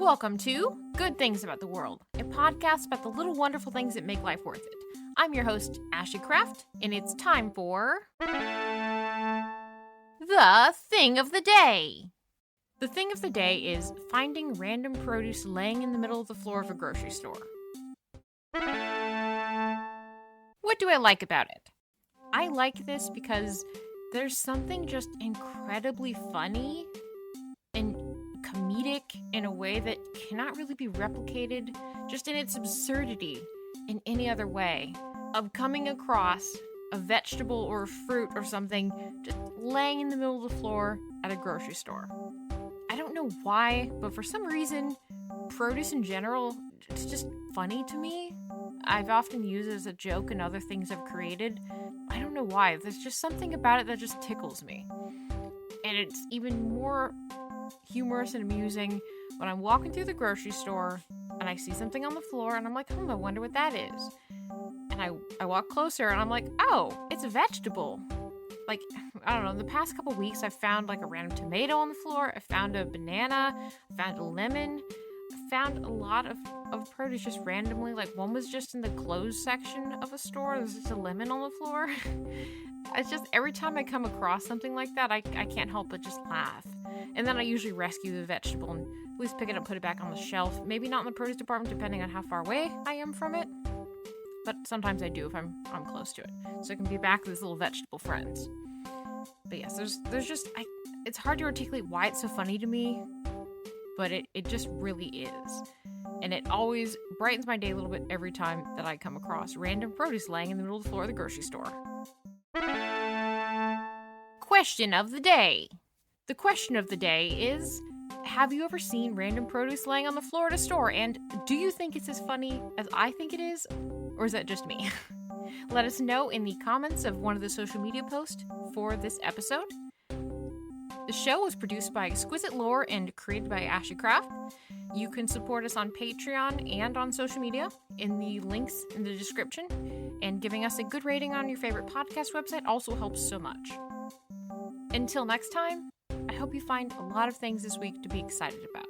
Welcome to Good Things About the World, a podcast about the little wonderful things that make life worth it. I'm your host, Ashlee Craft, and it's time for The Thing of the Day. The Thing of the Day is finding random produce laying in the middle of the floor of a grocery store. What do I like about it? I like this because there's something just incredibly funny and comedic in a way that cannot really be replicated just in its absurdity in any other way of coming across a vegetable or a fruit or something just laying in the middle of the floor at a grocery store. I don't know why, but for some reason, produce in general, it's just funny to me. I've often used it as a joke in other things I've created. I don't know why. There's just something about it that just tickles me. And it's even more humorous and amusing when I'm walking through the grocery store and I see something on the floor and I'm like, I wonder what that is. And I walk closer and I'm like, oh, it's a vegetable. Like, I don't know, in the past couple weeks I've found like a random tomato on the floor, I found a banana, I found a lemon, I found a lot of produce just randomly. Like one was just in the clothes section of a store, there's just a lemon on the floor. It's just every time I come across something like that, I can't help but just laugh. And then I usually rescue the vegetable and at least pick it up, put it back on the shelf. Maybe not in the produce department, depending on how far away I am from it. But sometimes I do if I'm close to it. So it can be back with its little vegetable friends. But yes, there's just, it's hard to articulate why it's so funny to me. But it just really is. And it always brightens my day a little bit every time that I come across random produce laying in the middle of the floor of the grocery store. Question of the day. The question of the day is, have you ever seen random produce laying on the floor at a store? And do you think it's as funny as I think it is? Or is that just me? Let us know in the comments of one of the social media posts for this episode. The show was produced by Exquisite Lore and created by Ashlee Craft. You can support us on Patreon and on social media in the links in the description. And giving us a good rating on your favorite podcast website also helps so much. Until next time, I hope you find a lot of things this week to be excited about.